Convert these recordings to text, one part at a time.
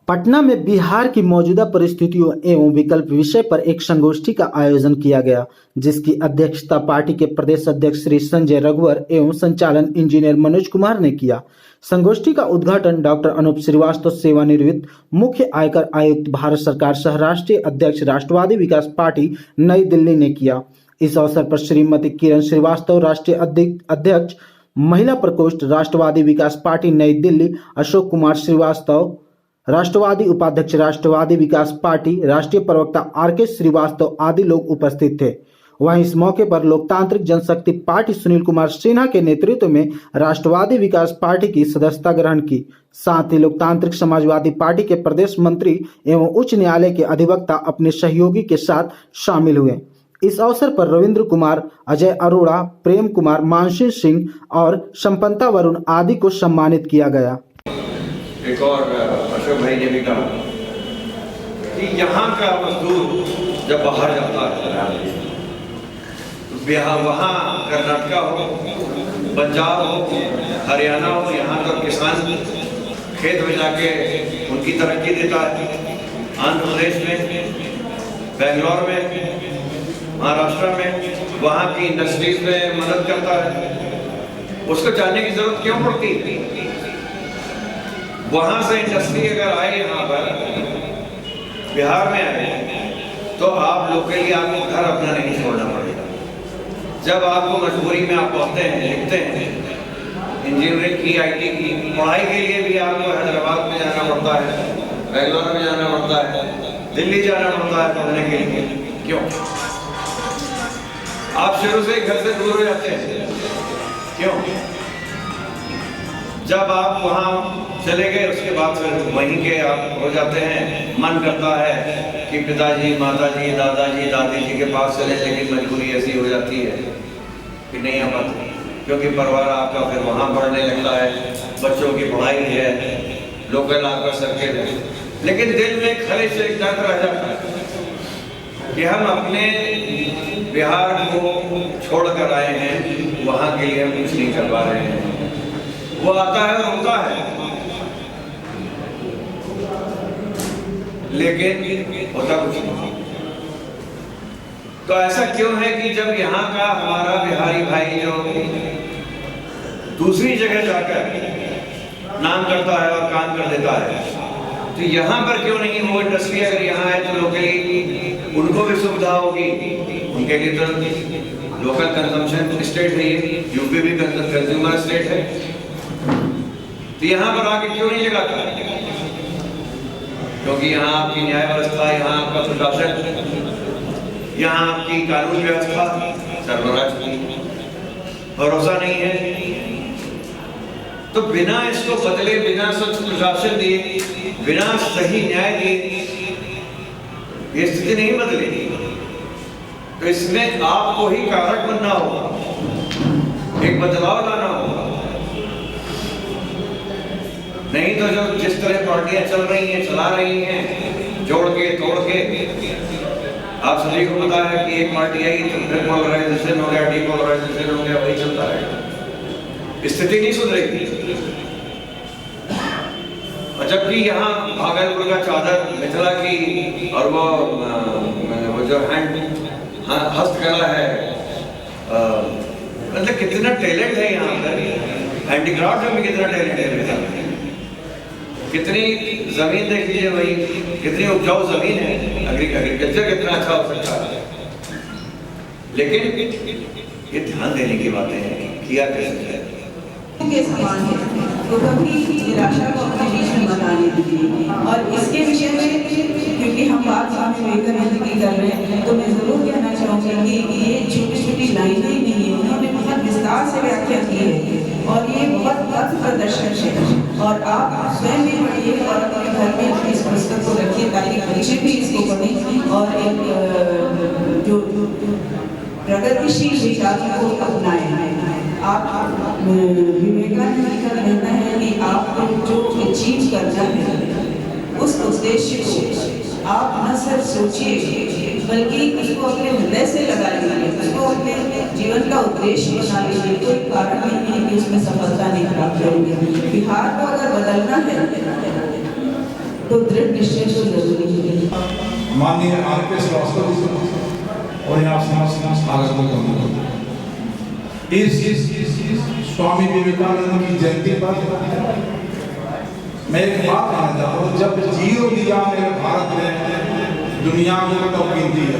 पटना में बिहार की मौजूदा परिस्थितियों एवं विकल्प विषय पर एक संगोष्ठी का आयोजन किया गया, जिसकी अध्यक्षता पार्टी के प्रदेश अध्यक्ष श्री संजय रघुवर एवं संचालन इंजीनियर मनोज कुमार ने किया। संगोष्ठी का उद्घाटन डॉक्टर अनूप श्रीवास्तव, सेवानिवृत्त मुख्य आयकर आयुक्त, भारत सरकार सह राष्ट्रीय अध्यक्ष, राष्ट्रवादी विकास पार्टी, नई दिल्ली ने किया। इस अवसर पर श्रीमती किरण श्रीवास्तव, राष्ट्रीय अध्यक्ष, महिला प्रकोष्ठ, राष्ट्रवादी विकास पार्टी, नई दिल्ली, अशोक कुमार श्रीवास्तव, राष्ट्रवादी उपाध्यक्ष, राष्ट्रवादी विकास पार्टी, राष्ट्रीय प्रवक्ता आर.के. श्रीवास्तव आदि लोग उपस्थित थे। वहीं इस मौके पर लोकतांत्रिक जनशक्ति पार्टी सुनील कुमार सिन्हा के नेतृत्व में राष्ट्रवादी विकास पार्टी की सदस्यता ग्रहण की। साथ ही लोकतांत्रिक समाजवादी पार्टी के प्रदेश मंत्री एवं उच्च न्यायालय के अधिवक्ता अपने सहयोगी के साथ शामिल हुए। इस अवसर पर रविंद्र कुमार, अजय अरोड़ा, प्रेम कुमार, मानसिंह सिंह और संपन्नता वरुण आदि को सम्मानित किया गया। एक और अशोक भाई ने भी कहा कि यहाँ का मजदूर जब बाहर जाता है, बिहार, वहाँ कर्नाटका हो, पंजाब हो, हरियाणा हो, यहाँ का किसान खेत में जाके उनकी तरक्की देता है। आंध्र प्रदेश में, बेंगलोर में, महाराष्ट्र में, वहाँ की इंडस्ट्रीज में मदद करता है। उसको जानने की जरूरत क्यों पड़ती है? वहां से इंडस्ट्री अगर आए यहाँ पर बिहार में आए तो आप लोग के लिए आपको घर अपना नहीं छोड़ना पड़ेगा। जब आपको मजबूरी में आप पढ़ते हैं, लिखते हैं, इंजीनियरिंग की, IT की पढ़ाई के लिए भी आपको हैदराबाद में जाना पड़ता है, बेंगलोर में जाना पड़ता है, दिल्ली जाना पड़ता है पढ़ने के लिए। क्यों? आप शुरू से घर से दूर हो जाते हैं। क्यों? जब आप वहाँ चले गए उसके बाद फिर वहीं के आप हो जाते हैं। मन करता है कि पिताजी, माताजी, दादाजी, दादी जी के पास चले, लेकिन मजबूरी ऐसी हो जाती है कि नहीं आ पाती, क्योंकि परिवार आपका फिर वहाँ बढ़ने लगता है, बच्चों की पढ़ाई है, लोकल आपका सर्किल है। लेकिन दिल में खले से एक डर रह जाता है कि हम अपने बिहार को छोड़कर आए हैं, वहाँ के लिए हम कुछ नहीं कर पा रहे हैं। वो आता है और होता है, लेकिन होता कुछ नहीं। तो ऐसा क्यों है कि जब यहाँ का हमारा बिहारी भाई जो दूसरी जगह जाकर नाम करता है और काम कर देता है, तो यहाँ पर क्यों नहीं वो इंडस्ट्री अगर यहाँ है तो लोकली उनको भी सुविधा होगी। उनके लिए तो लोकल कंजम्पशन स्टेट है ये, यूपी भी कंज्यूमर स्टेट है, तो यहाँ पर आके क्यों नहीं लगाता? क्योंकि यहाँ आपकी न्याय व्यवस्था, यहाँ आपका प्रशासन, यहाँ आपकी कानून व्यवस्था सर्वराज की भरोसा नहीं है। तो बिना इसको बदले, बिना स्वच्छ प्रशासन दिए, बिना सही न्याय दिए ये स्थिति नहीं बदलेगी। तो इसमें आपको ही कारक बनना होगा, एक बदलाव लाना होगा। नहीं तो जो जिस तरह पार्टियां चल रही हैं, चला रही हैं, जोड़ के तोड़ के, आप सभी को पता है कि एक पार्टी आई तो फिर पोलराइजेशन हो गया, डीपोलराइजेशन हो गया, वही चलता है, स्थिति नहीं सुधरेगी। और जबकि यहाँ भागलपुर का चादर, मिथिला की, और वो जो हस्तकला है, मतलब कितना टैलेंट है यहाँ पर, हैंडीक्राफ्ट में भी कितना टैलेंट है। कितनी जमीन देख लीजिए, वही कितनी उपजाऊ जमीन है, एग्रीकल्चर कितना अच्छा हो सकता है। लेकिन ये ध्यान देने की बातें हैं, किया कैसे है के समान है, तो कभी निराशा को अपने बीच में मत आने दीजिए। और इसके विषय में क्योंकि हम बात सामने लेकर जिंदगी कर रहे हैं, तो मैं जरूर कहना चाहूँगी कि ये छोटी छोटी लाइनें नहीं है, उन्होंने बहुत विस्तार से व्याख्या की है और ये बहुत पथ प्रदर्शन है। और आप स्वयं भी पढ़िए और अपने घर में इस पुस्तक को रखिए ताकि बच्चे भी इसको पढ़ें और एक जो प्रगतिशील विचारों को अपनाएं। आप विवेकानंद जी का कहना है कि आपको जो अचीव करना है उस उद्देश्य को आप न सिर्फ सोचिए बल्कि उसको अपने हृदय से लगा लीजिए, उसको अपने जीवन का उद्देश्य बना लीजिए। कोई कारण नहीं है कि उसमें सफलता नहीं प्राप्त करेंगे। बिहार को अगर बदलना है तो दृढ़ निश्चय तो जरूरी है। माननीय आर.के. श्रीवास्तव जी और यहाँ समस्त आगंतुक इस स्वामी विवेकानंद की जयंती पर मैं एक बात कहना चाहता हूँ, जब जीरो दिया मेरे भारत ने दुनिया में तो गिनती है,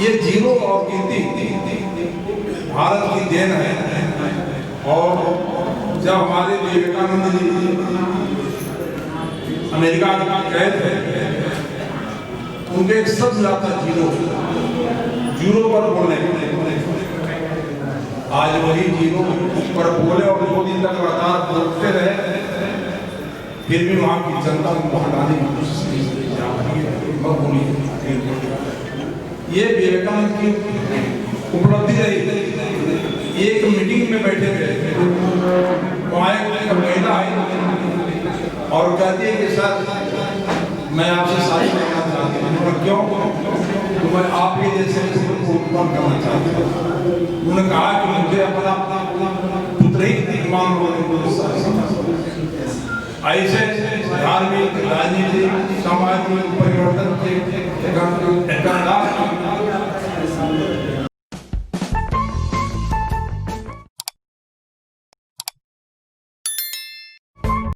ये जीरो और गिनती भारत की देन है। और जब हमारे विवेकानंद जी अमेरिका गए थे, उनके एक शब्द आता जीरो, जीरो पर बोलने, आज वही जीरो पर बोले और 2 दिन तक लगातार बोलते रहे, फिर भी वहाँ की जनता उनको हटाने की कोशिश नहीं जा रही है। ये विवेकानंद की उपलब्धि रही। एक मीटिंग में बैठे थे, वहाँ एक महिला आई और कहती है कि सर मैं आपसे शादी करना चाहती हूँ। क्यों? तो मैं आपके जैसे को उत्पन्न करना चाहती हूँ। उन्होंने कहा कि मुझे अपना पुत्र ही मान लो। ऐसे धार्मिक, राजनीतिक, सामाजिक परिवर्तन के